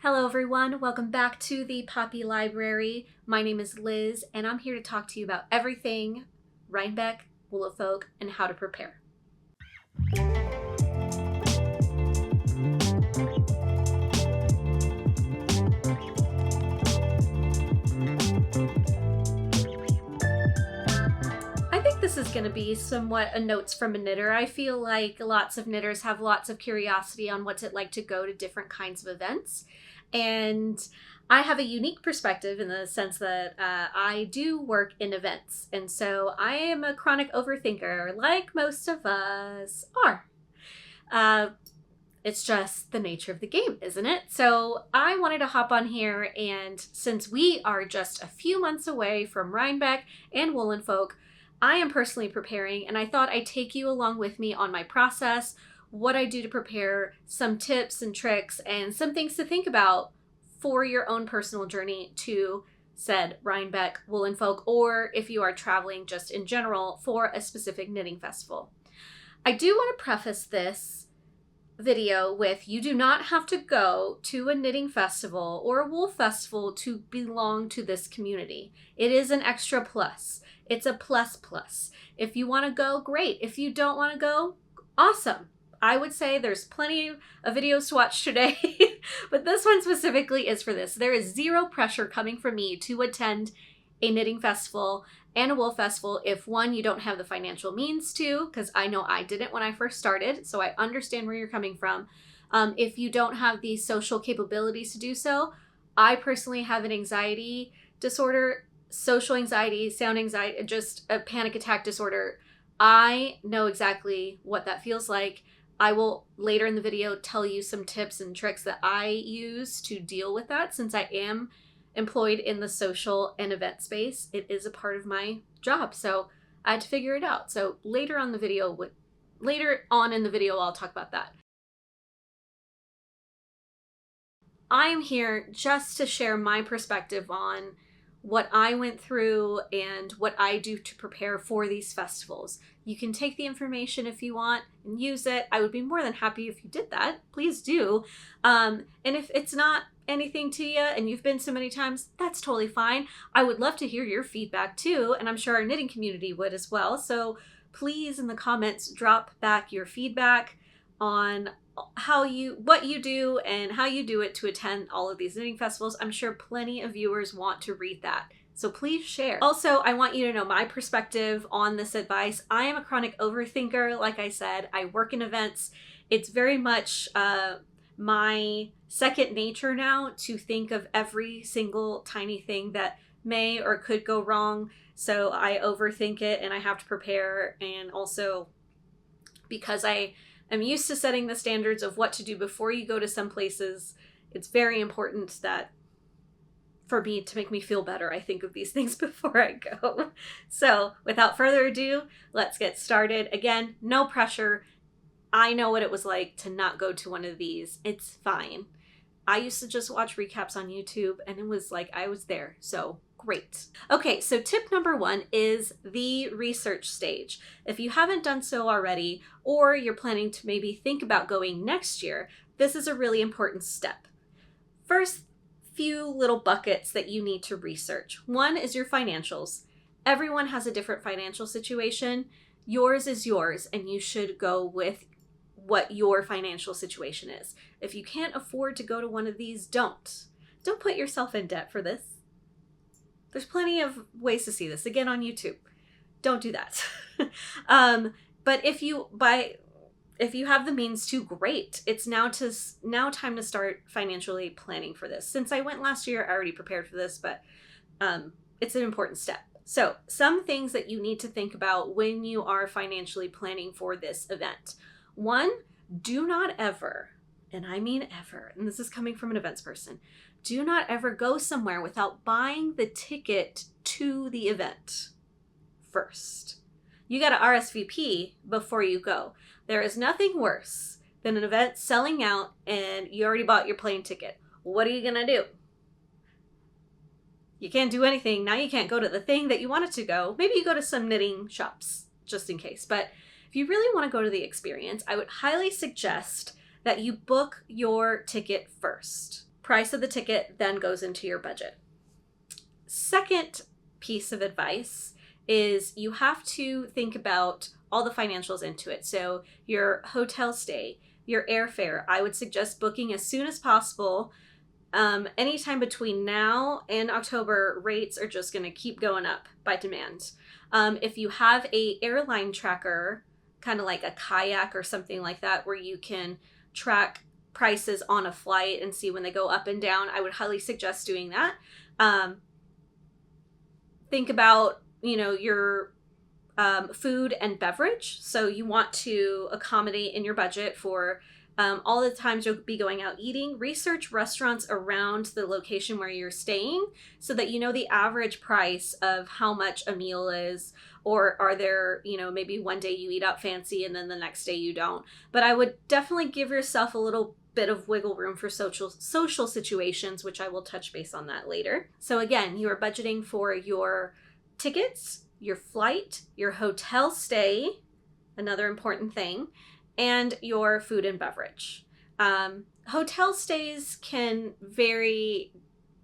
Hello everyone, welcome back to the Poppy Library. My name is Liz and I'm here to talk to you about everything Rhinebeck, Wool of Folk, and how to prepare. I think this is going to be somewhat a notes from a knitter. I feel like lots of knitters have lots of curiosity on what's it like to go to different kinds of events. And I have a unique perspective in the sense that I do work in events. And so I am a chronic overthinker, like most of us are. It's just the nature of the game, isn't it? So I wanted to hop on here, and since we are just a few months away from Rhinebeck and Woolen Folk, I am personally preparing, and I thought I'd take you along with me on my process, what I do to prepare, some tips and tricks, and some things to think about for your own personal journey to said Rhinebeck, Woolen Folk, or if you are traveling just in general for a specific knitting festival. I do want to preface this video with you do not have to go to a knitting festival or a wool festival to belong to this community. It is an extra plus. It's a plus plus. If you want to go, great. If you don't want to go, awesome. I would say there's plenty of videos to watch today, but this one specifically is for this. There is zero pressure coming from me to attend a knitting festival and a wool festival if one, you don't have the financial means to, because I know I didn't when I first started, so I understand where you're coming from. If you don't have the social capabilities to do so, I personally have an anxiety disorder, social anxiety, sound anxiety, just a panic attack disorder. I know exactly what that feels like. I will later in the video tell you some tips and tricks that I use to deal with that since I am employed in the social and event space. It is a part of my job, so I had to figure it out. So later on in the video, I'll talk about that. I'm here just to share my perspective on what I went through and what I do to prepare for these festivals. You can take the information if you want and use it. I would be more than happy if you did that. Please do. And if it's not anything to you and you've been so many times, that's totally fine. I would love to hear your feedback too, and I'm sure our knitting community would as well. So please in the comments drop back your feedback on what you do and how you do it to attend all of these knitting festivals. I'm sure plenty of viewers want to read that, so please share. Also, I want you to know my perspective on this advice. I am a chronic overthinker. Like I said, I work in events. It's very much my second nature now to think of every single tiny thing that may or could go wrong. So I overthink it and I have to prepare. And also because I'm used to setting the standards of what to do before you go to some places, it's very important that for me to make me feel better, I think of these things before I go. So without further ado, let's get started. Again, no pressure. I know what it was like to not go to one of these. It's fine. I used to just watch recaps on YouTube and it was like I was there. So great. Okay, so tip number 1 is the research stage. If you haven't done so already, or you're planning to maybe think about going next year, this is a really important step. First few little buckets that you need to research. One is your financials. Everyone has a different financial situation. Yours is yours, and you should go with what your financial situation is. If you can't afford to go to one of these, don't put yourself in debt for this. There's plenty of ways to see this. Again, on YouTube. Don't do that. But if you have the means to, great. It's now time to start financially planning for this. Since I went last year, I already prepared for this, but it's an important step. So some things that you need to think about when you are financially planning for this event. 1, do not ever, and I mean ever, and this is coming from an events person, do not ever go somewhere without buying the ticket to the event first. You got to RSVP before you go. There is nothing worse than an event selling out and you already bought your plane ticket. What are you going to do? You can't do anything. Now you can't go to the thing that you wanted to go. Maybe you go to some knitting shops just in case, but if you really want to go to the experience, I would highly suggest that you book your ticket first. Price of the ticket then goes into your budget. Second piece of advice is you have to think about all the financials into it. So your hotel stay, your airfare, I would suggest booking as soon as possible. Anytime between now and October, rates are just going to keep going up by demand. If you have a airline tracker, kind of like a kayak or something like that, where you can track prices on a flight and see when they go up and down, I would highly suggest doing that. Think about, your food and beverage. So you want to accommodate in your budget for all the times you'll be going out eating. Research restaurants around the location where you're staying so that you know the average price of how much a meal is, or are there, maybe one day you eat out fancy and then the next day you don't. But I would definitely give yourself a little bit of wiggle room for social situations, which I will touch base on that later. So again, you are budgeting for your tickets, your flight, your hotel stay, another important thing, and your food and beverage. Hotel stays can vary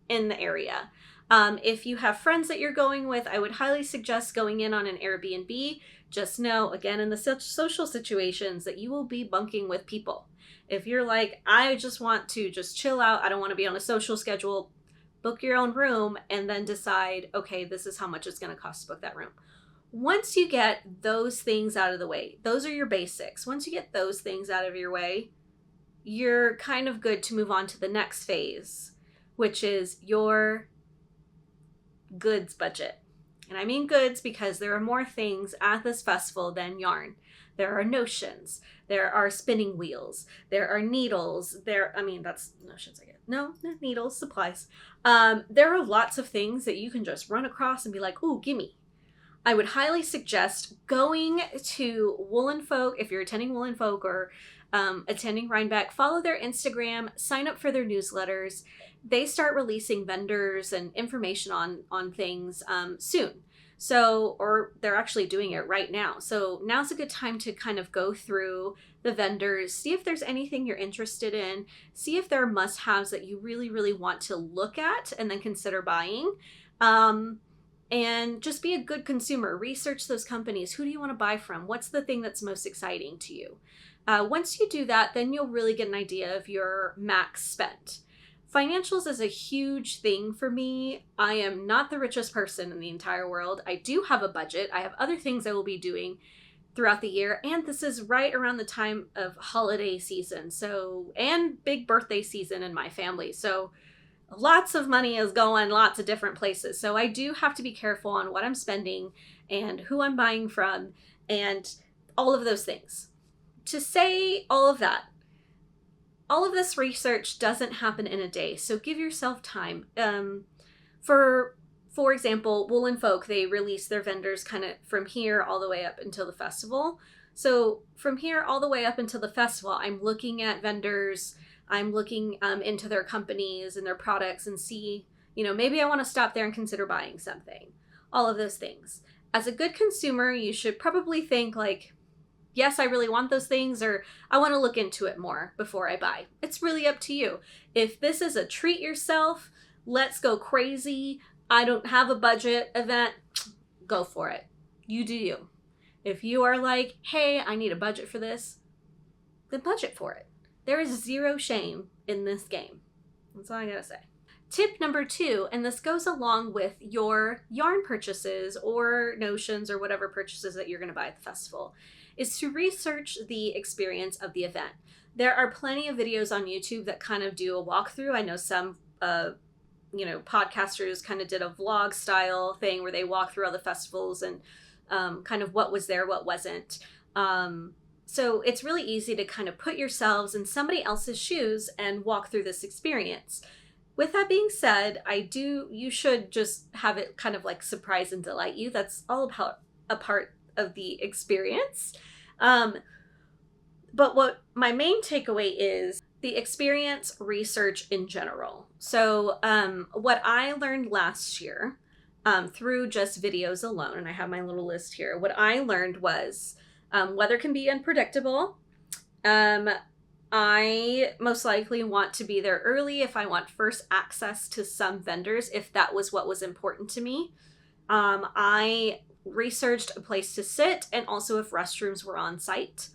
in the area. If you have friends that you're going with, I would highly suggest going in on an Airbnb. Just know, again, in the social situations, that you will be bunking with people. If you're like, I just want to just chill out, I don't want to be on a social schedule, book your own room and then decide, okay, this is how much it's going to cost to book that room. Once you get those things out of the way, those are your basics. Once you get those things out of your way, you're kind of good to move on to the next phase, which is your goods budget. And I mean goods because there are more things at this festival than yarn. There are notions, there are spinning wheels, there are needles, that's notions, I guess. No, needles, supplies. There are lots of things that you can just run across and be like, ooh, gimme. I would highly suggest going to Woolen Folk, if you're attending Woolen Folk or attending Rhinebeck, follow their Instagram, sign up for their newsletters. They start releasing vendors and information on things soon. So, or they're actually doing it right now. So now's a good time to kind of go through the vendors, see if there's anything you're interested in, see if there are must-haves that you really, really want to look at and then consider buying. And just be a good consumer. Research those companies. Who do you want to buy from? What's the thing that's most exciting to you? Once you do that, then you'll really get an idea of your max spent. Financials is a huge thing for me. I am not the richest person in the entire world. I do have a budget. I have other things I will be doing throughout the year. And this is right around the time of holiday season. And big birthday season in my family. So lots of money is going lots of different places. So I do have to be careful on what I'm spending and who I'm buying from and all of those things. To say all of that, all of this research doesn't happen in a day. So give yourself time. For example, Woolen Folk, they release their vendors kind of from here all the way up until the festival. So from here all the way up until the festival, I'm looking at vendors, I'm looking into their companies and their products and see, maybe I want to stop there and consider buying something. All of those things. As a good consumer, you should probably think like, yes, I really want those things, or I want to look into it more before I buy. It's really up to you. If this is a treat yourself, let's go crazy, I don't have a budget event, go for it. You do you. If you are like, hey, I need a budget for this, then budget for it. There is zero shame in this game. That's all I gotta say. Tip number 2, and this goes along with your yarn purchases or notions or whatever purchases that you're gonna buy at the festival, is to research the experience of the event. There are plenty of videos on YouTube that kind of do a walkthrough. I know some, podcasters kind of did a vlog style thing where they walk through all the festivals and kind of what was there, what wasn't. So it's really easy to kind of put yourselves in somebody else's shoes and walk through this experience. With that being said, you should just have it kind of like surprise and delight you. That's all about a part of the experience. But what my main takeaway is the experience research in general. So what I learned last year through just videos alone, and I have my little list here, what I learned was weather can be unpredictable. I most likely want to be there early if I want first access to some vendors, if that was what was important to me. I researched a place to sit and also if restrooms were on site.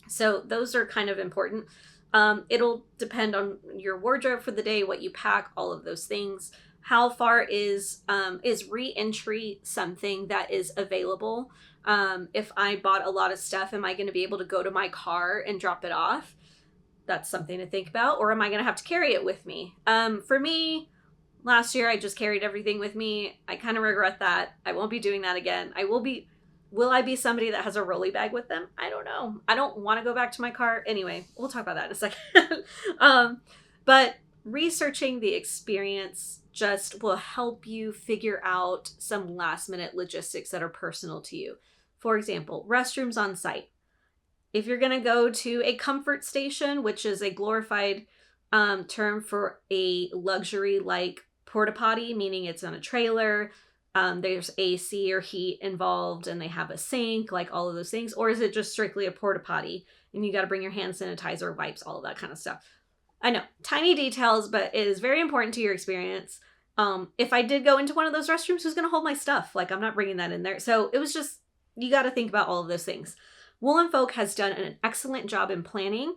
So those are kind of important. It'll depend on your wardrobe for the day, what you pack, all of those things. How far is re-entry something that is available? If I bought a lot of stuff, am I going to be able to go to my car and drop it off? That's something to think about. Or am I going to have to carry it with me? For me, last year I just carried everything with me. I kind of regret that. I won't be doing that again. Will I be somebody that has a rolly bag with them? I don't know. I don't want to go back to my car. Anyway, we'll talk about that in a second. But researching the experience just will help you figure out some last minute logistics that are personal to you. For example, restrooms on site. If you're going to go to a comfort station, which is a glorified term for a luxury like porta potty, meaning it's on a trailer, there's AC or heat involved and they have a sink, like all of those things, or is it just strictly a porta potty and you got to bring your hand sanitizer, wipes, all of that kind of stuff? I know, tiny details, but it is very important to your experience. If I did go into one of those restrooms, who's going to hold my stuff? Like, I'm not bringing that in there. So it was just, you got to think about all of those things. Wool & Folk has done an excellent job in planning.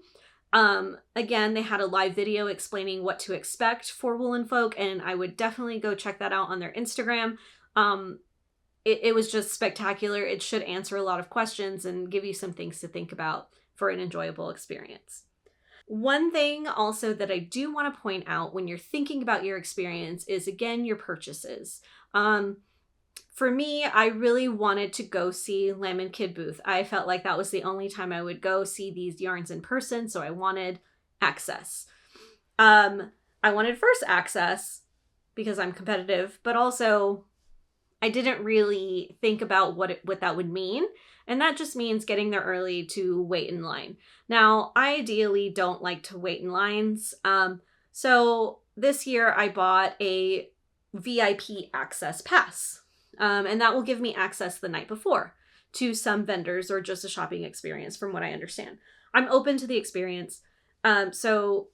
Again, they had a live video explaining what to expect for Wool & Folk, and I would definitely go check that out on their Instagram. It was just spectacular. It should answer a lot of questions and give you some things to think about for an enjoyable experience. One thing also that I do want to point out when you're thinking about your experience is, again, your purchases. For me, I really wanted to go see Lamb & Kid booth. I felt like that was the only time I would go see these yarns in person, so I wanted access. I wanted first access because I'm competitive, but also I didn't really think about what that would mean. And that just means getting there early to wait in line. Now, I ideally don't like to wait in lines. So this year I bought a VIP access pass. And that will give me access the night before to some vendors or just a shopping experience, from what I understand. I'm open to the experience. So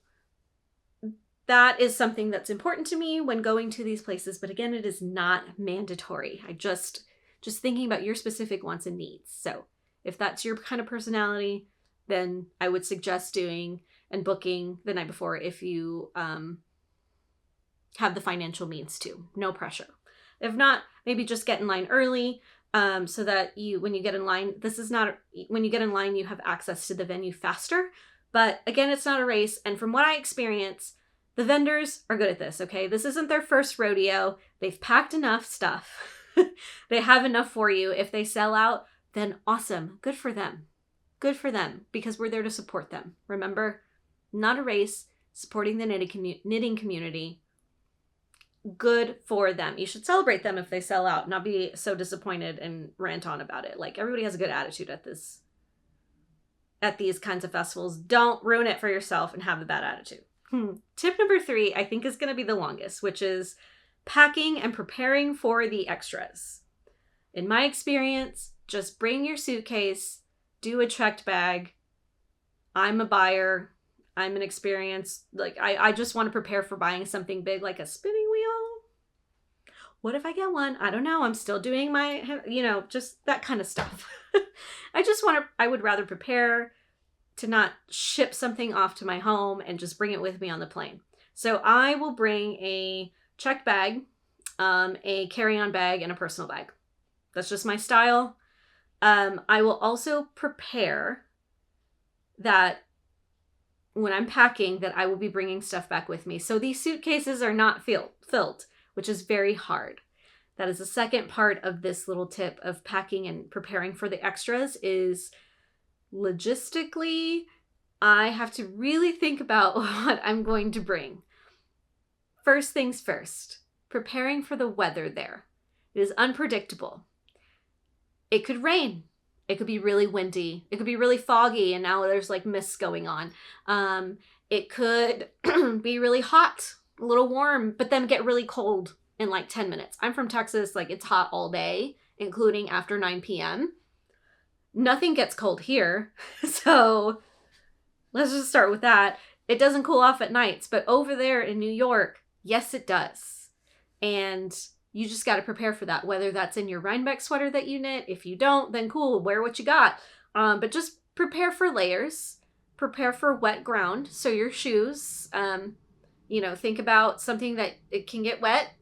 that is something that's important to me when going to these places. But again, it is not mandatory. I just thinking about your specific wants and needs. So if that's your kind of personality, then I would suggest doing and booking the night before if you have the financial means to. No pressure. If not, maybe just get in line early so that when you get in line, when you get in line, you have access to the venue faster. But again, it's not a race. And from what I experience, the vendors are good at this, okay? This isn't their first rodeo. They've packed enough stuff. They have enough for you. If they sell out, then awesome. Good for them. Good for them, because we're there to support them. Remember, not a race, supporting the knitting community. Good for them. You should celebrate them if they sell out, not be so disappointed and rant on about it. Like, everybody has a good attitude at these kinds of festivals. Don't ruin it for yourself and have a bad attitude. Tip number 3, I think, is going to be the longest, which is packing and preparing for the extras. In my experience, just bring your suitcase, do a checked bag. I'm a buyer. I'm an experienced, like, I just want to prepare for buying something big, like a spinning wheel. What if I get one? I don't know. I'm still doing my, just that kind of stuff. I would rather prepare to not ship something off to my home and just bring it with me on the plane. So I will bring a checked bag, a carry-on bag, and a personal bag. That's just my style. I will also prepare that when I'm packing, that I will be bringing stuff back with me. So these suitcases are not filled, which is very hard. That is the second part of this little tip of packing and preparing for the extras is logistically, I have to really think about what I'm going to bring. First things first, preparing for the weather there. It is unpredictable. It could rain. It could be really windy. It could be really foggy and now there's like mists going on. It could be really hot, a little warm, but then get really cold in like 10 minutes. I'm from Texas, like it's hot all day, including after 9 p.m. Nothing gets cold here. So let's just start with that. It doesn't cool off at nights, but over there in New York, yes, it does. And you just got to prepare for that, whether that's in your Rhinebeck sweater that you knit. If you don't, then cool, wear what you got. But just prepare for layers, prepare for wet ground. So your shoes, think about something that it can get wet,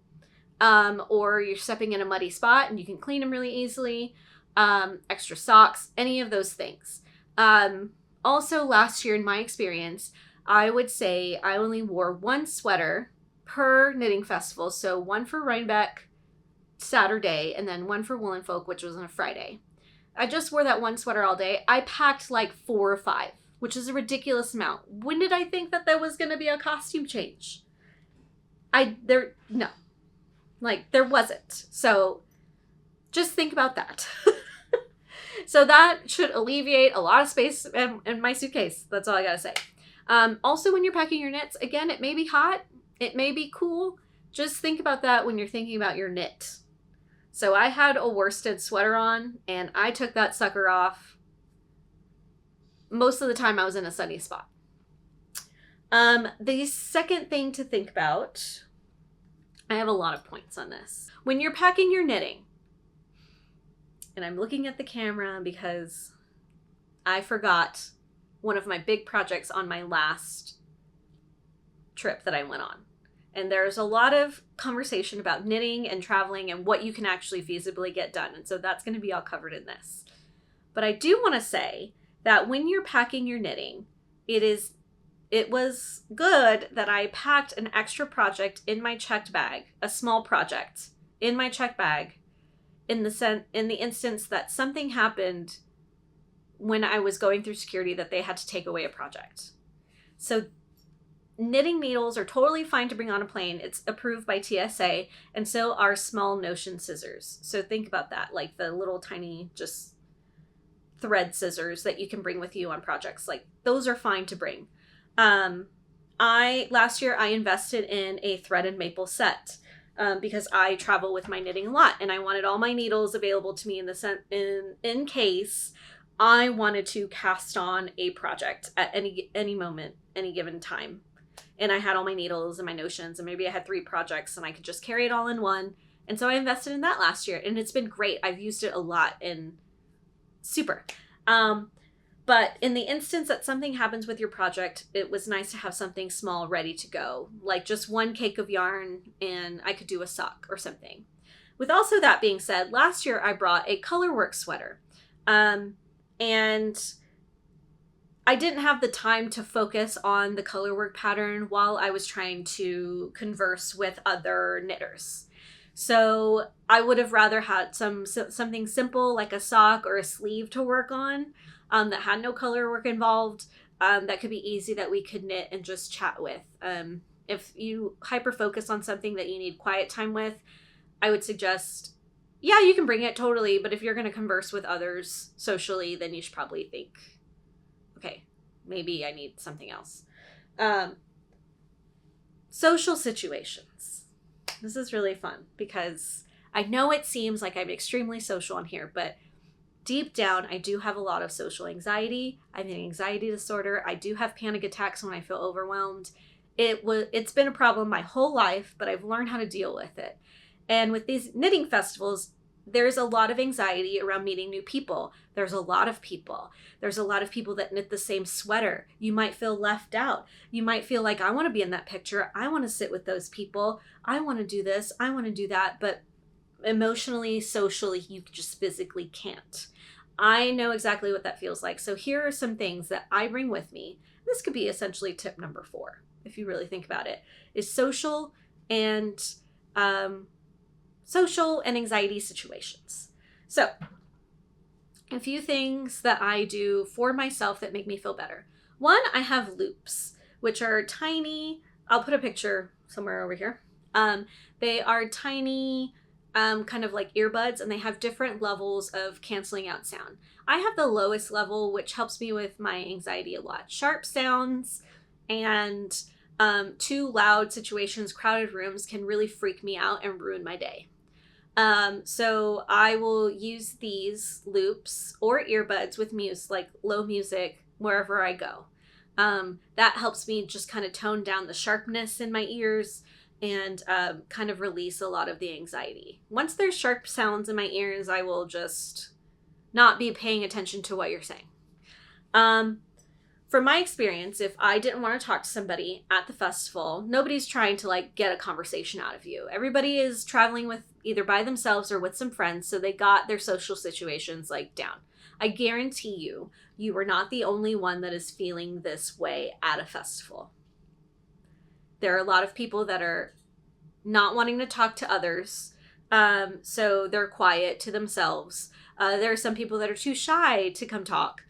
or you're stepping in a muddy spot and you can clean them really easily. Extra socks, any of those things. Also, last year in my experience, I would say I only wore one sweater per knitting festival. So one for Rhinebeck Saturday and then one for Woolen Folk, which was on a Friday. I just wore that one sweater all day. I packed like 4 or 5, which is a ridiculous amount. When did I think that there was going to be a costume change? No. Like, there wasn't. So just think about that. So that should alleviate a lot of space in my suitcase. That's all I gotta say. Also, when you're packing your knits, again, it may be hot. It may be cool. Just think about that when you're thinking about your knit. So I had a worsted sweater on, and I took that sucker off. Most of the time I was in a sunny spot. The second thing to think about, I have a lot of points on this. When you're packing your knitting, and I'm looking at the camera because I forgot one of my big projects on my last trip that I went on. And there's a lot of conversation about knitting and traveling and what you can actually feasibly get done. And so that's going to be all covered in this. But I do want to say that when you're packing your knitting, it was good that I packed an extra project in my checked bag, a small project in my checked bag, in the instance that something happened when I was going through security that they had to take away a project. So knitting needles are totally fine to bring on a plane. It's approved by TSA, and so are small Notion scissors. So think about that, like the little tiny just thread scissors that you can bring with you on projects. Like, those are fine to bring. Last year I invested in a thread and maple set. Because I travel with my knitting a lot, and I wanted all my needles available to me in case I wanted to cast on a project at any moment, any given time. And I had all my needles and my notions, and maybe I had 3 projects and I could just carry it all in one. And so I invested in that last year, and it's been great. I've used it a lot and super. But in the instance that something happens with your project, it was nice to have something small ready to go, like just one cake of yarn, and I could do a sock or something. With also that being said, last year I brought a colorwork sweater, and I didn't have the time to focus on the colorwork pattern while I was trying to converse with other knitters. So I would have rather had something simple like a sock or a sleeve to work on, that had no color work involved, that could be easy, that we could knit and just chat with. If you hyper focus on something that you need quiet time with, I would suggest, yeah, you can bring it totally, but if you're going to converse with others socially, then you should probably think, okay, maybe I need something else. Social situations. This is really fun because I know it seems like I'm extremely social on here, but deep down, I do have a lot of social anxiety. I have an anxiety disorder. I do have panic attacks when I feel overwhelmed. It's been a problem my whole life, but I've learned how to deal with it. And with these knitting festivals, there's a lot of anxiety around meeting new people. There's a lot of people. There's a lot of people that knit the same sweater. You might feel left out. You might feel like, I want to be in that picture. I want to sit with those people. I want to do this. I want to do that. But emotionally, socially, you just physically can't. I know exactly what that feels like. So here are some things that I bring with me. This could be essentially tip number 4, if you really think about it, is social and anxiety situations. So a few things that I do for myself that make me feel better. One, I have loops, which are tiny. I'll put a picture somewhere over here. They are tiny, kind of like earbuds, and they have different levels of canceling out sound. I have the lowest level, which helps me with my anxiety a lot. Sharp sounds and too loud situations, crowded rooms can really freak me out and ruin my day. So I will use these loops or earbuds with music, like low music, wherever I go. That helps me just kind of tone down the sharpness in my ears and kind of release a lot of the anxiety. Once there's sharp sounds in my ears, I will just not be paying attention to what you're saying. From my experience, if I didn't want to talk to somebody at the festival, nobody's trying to like get a conversation out of you. Everybody is traveling with either by themselves or with some friends, so they got their social situations like down. I guarantee you, you are not the only one that is feeling this way at a festival. There are a lot of people that are not wanting to talk to others, so they're quiet to themselves. There are some people that are too shy to come talk.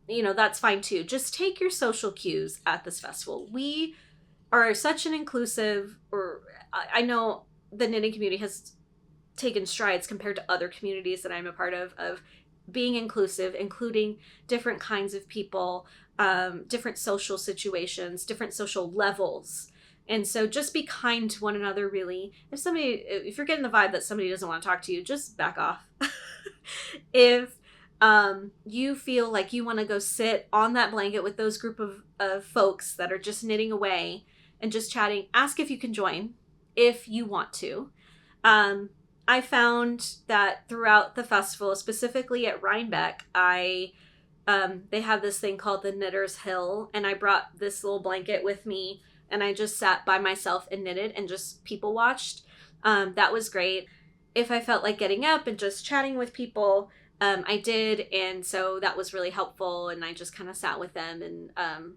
You know, that's fine too. Just take your social cues at this festival. We are such an inclusive, or I know the knitting community has taken strides compared to other communities that I'm a part of being inclusive, including different kinds of people, different social situations, different social levels. And so just be kind to one another, really. If you're getting the vibe that somebody doesn't want to talk to you, just back off. If you feel like you want to go sit on that blanket with those group of folks that are just knitting away and just chatting, ask if you can join if you want to. I found that throughout the festival, specifically at Rhinebeck, they have this thing called the Knitter's Hill, and I brought this little blanket with me, and I just sat by myself and knitted and just people watched. That was great. If I felt like getting up and just chatting with people, I did, and so that was really helpful, and I just kind of sat with them and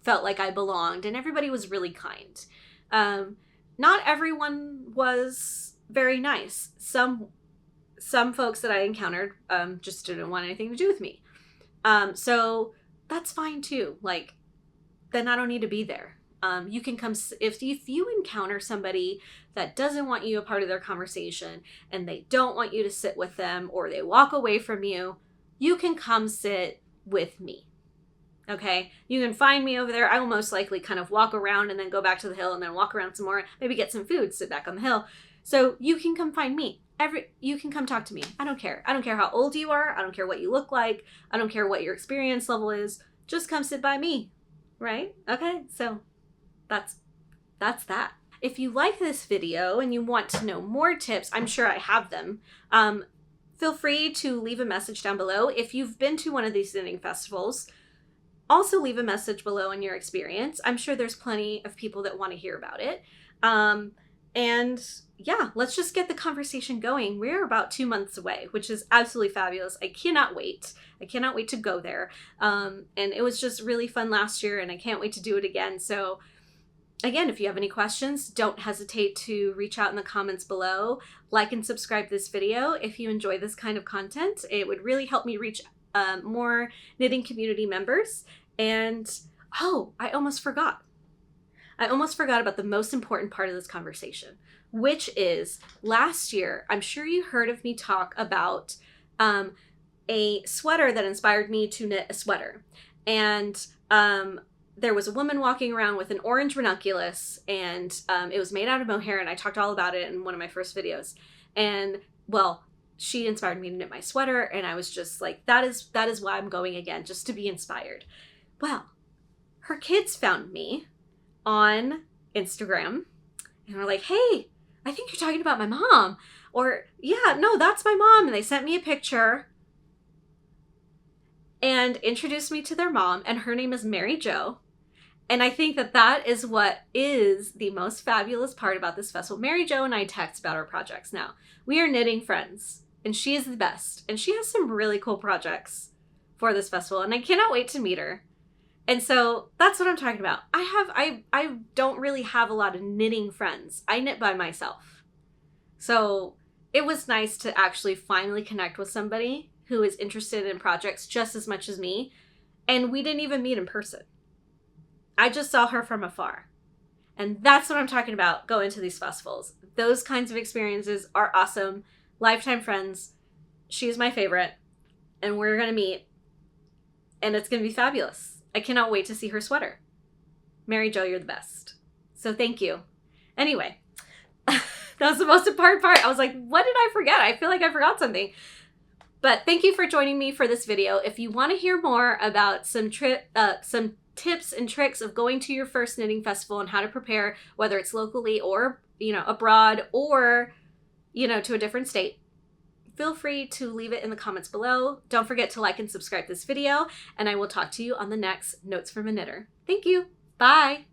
felt like I belonged, and everybody was really kind. Not everyone was very nice. Some folks that I encountered just didn't want anything to do with me. So that's fine too. Like, then I don't need to be there. You can come if you encounter somebody that doesn't want you a part of their conversation and they don't want you to sit with them, or they walk away from you, you can come sit with me. Okay, you can find me over there. I will most likely kind of walk around and then go back to the hill and then walk around some more, maybe get some food, sit back on the hill. So you can come find me. You can come talk to me. I don't care. I don't care how old you are. I don't care what you look like. I don't care what your experience level is. Just come sit by me. Right? Okay, so that's that. If you like this video and you want to know more tips, I'm sure I have them. Feel free to leave a message down below. If you've been to one of these knitting festivals, also leave a message below on your experience. I'm sure there's plenty of people that want to hear about it. And yeah, let's just get the conversation going. We're about 2 months away, which is absolutely fabulous. I cannot wait. I cannot wait to go there. And it was just really fun last year, and I can't wait to do it again. So again, if you have any questions, don't hesitate to reach out in the comments below. Like and subscribe this video if you enjoy this kind of content. It would really help me reach more knitting community members. And oh, I almost forgot about the most important part of this conversation, which is last year, I'm sure you heard of me talk about a sweater that inspired me to knit a sweater. And there was a woman walking around with an orange ranunculus, and it was made out of mohair, and I talked all about it in one of my first videos. And well, she inspired me to knit my sweater, and I was just like, that is why I'm going again, just to be inspired. Well, her kids found me on Instagram and were like, hey, I think you're talking about my mom. Or, yeah, no, that's my mom. And they sent me a picture and introduced me to their mom, and her name is Mary Jo. And I think that is what is the most fabulous part about this festival. Mary Jo and I text about our projects now. We are knitting friends, and she is the best. And she has some really cool projects for this festival, and I cannot wait to meet her. And so that's what I'm talking about. I don't really have a lot of knitting friends. I knit by myself. So it was nice to actually finally connect with somebody who is interested in projects just as much as me. And we didn't even meet in person. I just saw her from afar. And that's what I'm talking about going to these festivals. Those kinds of experiences are awesome. Lifetime friends. She's my favorite. And we're going to meet. And it's going to be fabulous. I cannot wait to see her sweater. Mary Jo, you're the best. So thank you. Anyway, That was the most important part. I was like, what did I forget? I feel like I forgot something. But thank you for joining me for this video. If you want to hear more about some tips and tricks of going to your first knitting festival and how to prepare, whether it's locally or, abroad or, to a different state, feel free to leave it in the comments below. Don't forget to like and subscribe this video, and I will talk to you on the next Notes from a Knitter. Thank you. Bye.